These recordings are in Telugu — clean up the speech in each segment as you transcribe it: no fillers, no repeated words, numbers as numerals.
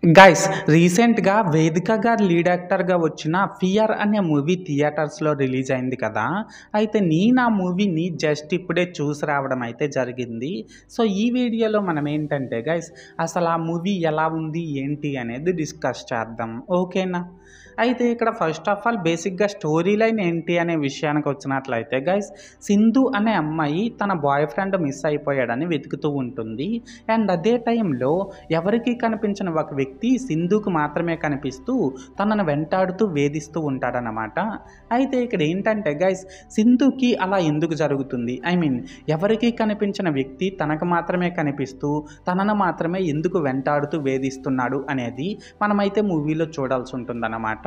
గైస్ రీసెంట్‌గా 'వేదిక' గారు లీడ్ యాక్టర్‌గా వచ్చిన 'ఫియర్' అనే మూవీ థియేటర్స్‌లో రిలీజ్ అయింది కదా! అయితే నేను ఆ మూవీని జస్ట్ ఇప్పుడే చూసి రావడం అయితే జరిగింది. సో, ఈ వీడియోలో మనం ఏంటంటే గైస్ అసలు ఆ మూవీ ఎలా ఉంది? ఏంటి? అనేది డిస్కస్ చేద్దాం. ఓకేనా? అయితే ఇక్కడ ఫస్ట్ ఆఫ్ ఆల్ బేసిక్‌గా స్టోరీ లైన్ ఏంటి అనే విషయానికి వచ్చినట్లయితే గైస్ సింధు అనే అమ్మాయి తన బాయ్ ఫ్రెండ్ మిస్ అయిపోయాడని వెతుకుతూ ఉంటుంది. అండ్ అదే టైంలో ఎవరికీ కనిపించిన ఒక వ్యక్తి సింధుకు మాత్రమే కనిపిస్తూ తనను వెంటాడుతూ వేధిస్తూ ఉంటాడనమాట. అయితే ఇక్కడ ఏంటంటే గైస్ సింధుకి అలా ఎందుకు జరుగుతుంది? ఎవరికీ కనిపించిన వ్యక్తి తనకు మాత్రమే కనిపిస్తూ తనను మాత్రమే ఎందుకు వెంటాడుతూ వేధిస్తున్నాడు అనేది మనమైతే మూవీలో చూడాల్సి ఉంటుందన్నమాట.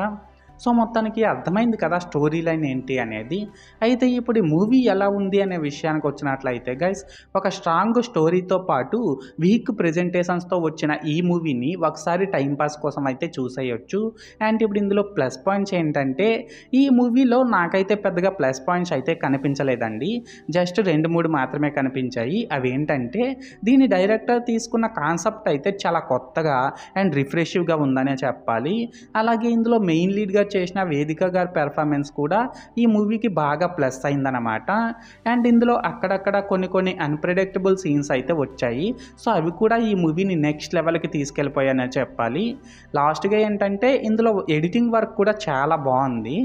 సో, మొత్తానికి అర్థమైంది కదా స్టోరీ లైన్ ఏంటి అనేది. అయితే ఇప్పుడు ఈ మూవీ ఎలా ఉంది అనే విషయానికి వచ్చినట్లయితే గైస్ ఒక స్ట్రాంగ్ స్టోరీతో పాటు వీక్ ప్రెజెంటేషన్స్‌తో వచ్చిన ఈ మూవీని ఒకసారి టైం పాస్ కోసం అయితే చూసేయొచ్చు. అండ్ ఇప్పుడు ఇందులో ప్లస్ పాయింట్స్ ఏంటంటే ఈ మూవీలో నాకైతే పెద్దగా ప్లస్ పాయింట్స్ అయితే కనిపించలేదండి. జస్ట్ 2, 3 మాత్రమే కనిపించాయి. అవేంటంటే దీని డైరెక్టర్ తీసుకున్న కాన్సెప్ట్ అయితే చాలా కొత్తగా అండ్ రిఫ్రెషివ్‌గా ఉందనే చెప్పాలి. అలాగే ఇందులో మెయిన్ లీడ్‌గా చేసిన 'వేదిక' గారి పెర్ఫార్మెన్స్ కూడా ఈ మూవీకి బాగా ప్లస్ అయిందనమాట. అండ్ ఇందులో అక్కడక్కడ కొన్ని అన్‌ప్రెడిక్టబుల్ సీన్స్ అయితే వచ్చాయి. సో, అవి కూడా ఈ మూవీని నెక్స్ట్ లెవెల్‌కి తీసుకెళ్ళిపోయాయనే చెప్పాలి. లాస్ట్‌గా ఏంటంటే ఇందులో ఎడిటింగ్ వర్క్ కూడా చాలా బాగుంది.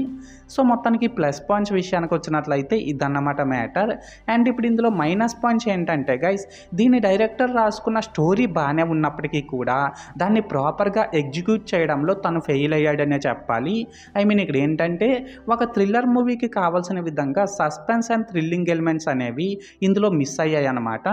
సో, మొత్తానికి ప్లస్ పాయింట్స్ విషయానికి వచ్చినట్లయితే ఇదన్నమాట మ్యాటర్. అండ్ ఇప్పుడు ఇందులో మైనస్ పాయింట్స్ ఏంటంటే గైస్ దీని డైరెక్టర్ రాసుకున్న స్టోరీ బాగానే ఉన్నప్పటికీ కూడా దాన్ని ప్రాపర్‌గా ఎగ్జిక్యూట్ చేయడంలో తను ఫెయిల్ అయ్యాడనే చెప్పాలి. ఇక్కడ ఏంటంటే ఒక థ్రిల్లర్ మూవీకి కావాల్సిన విధంగా సస్పెన్స్ అండ్ థ్రిల్లింగ్ ఎలిమెంట్స్ అనేవి ఇందులో మిస్ అయ్యాయి అన్నమాట.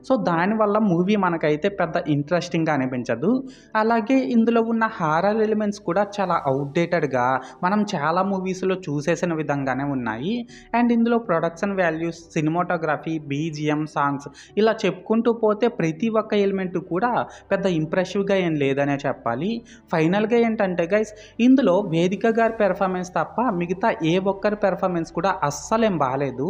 సో, దానివల్ల మూవీ మనకైతే పెద్ద ఇంట్రెస్టింగ్‌గా అనిపించదు. అలాగే ఇందులో ఉన్న హారర్ ఎలిమెంట్స్ కూడా చాలా అవుట్‌డేటెడ్‌గా మనం చాలా మూవీస్‌లో చూసేసిన విధంగానే ఉన్నాయి. అండ్ ఇందులో production values, cinematography, BGM, songs ఇలా చెప్పుకుంటూ పోతే ప్రతి ఒక్క ఎలిమెంట్ కూడా పెద్ద ఇంప్రెసివ్‌గా ఏం లేదనే చెప్పాలి. ఫైనల్‌గా ఏంటంటే గైస్ ఇందులో 'వేదిక' గారి పెర్ఫార్మెన్స్ తప్ప మిగతా ఏ ఒక్కరి పెర్ఫార్మెన్స్ కూడా అస్సలేం బాలేదు.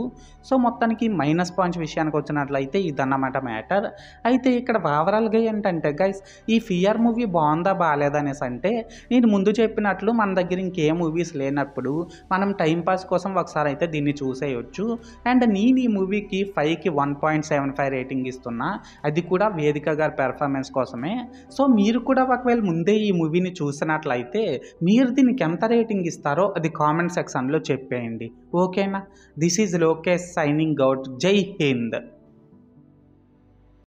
సో, మొత్తానికి మైనస్ పాయింట్స్ విషయానికి వచ్చినట్లయితే ఇదన్నమాట మ్యాటర్. అయితే ఇక్కడ ఓవరాల్‌గా ఏంటంటే గైస్ ఈ 'ఫియర్' మూవీ బాగుందా బాలేదా అనేసి అంటే నేను ముందు చెప్పినట్లు మన దగ్గర ఇంకే మూవీస్ లేనప్పుడు మనం టైం పాస్ కోసం ఒకసారి అయితే దీన్ని చూసేయొచ్చు. అండ్ నేను ఈ మూవీకి 5కి 1.75 రేటింగ్ ఇస్తున్నా. అది కూడా 'వేదిక' గారి పెర్ఫార్మెన్స్ కోసమే. సో, మీరు కూడా ఒకవేళ ముందే ఈ మూవీని చూసినట్లయితే మీరు దీనికి ఎంత రేటింగ్ ఇస్తారో అది కామెంట్ సెక్షన్‌లో చెప్పేయండి. ఓకేనా? This is Lokesh signing out. జై హింద్.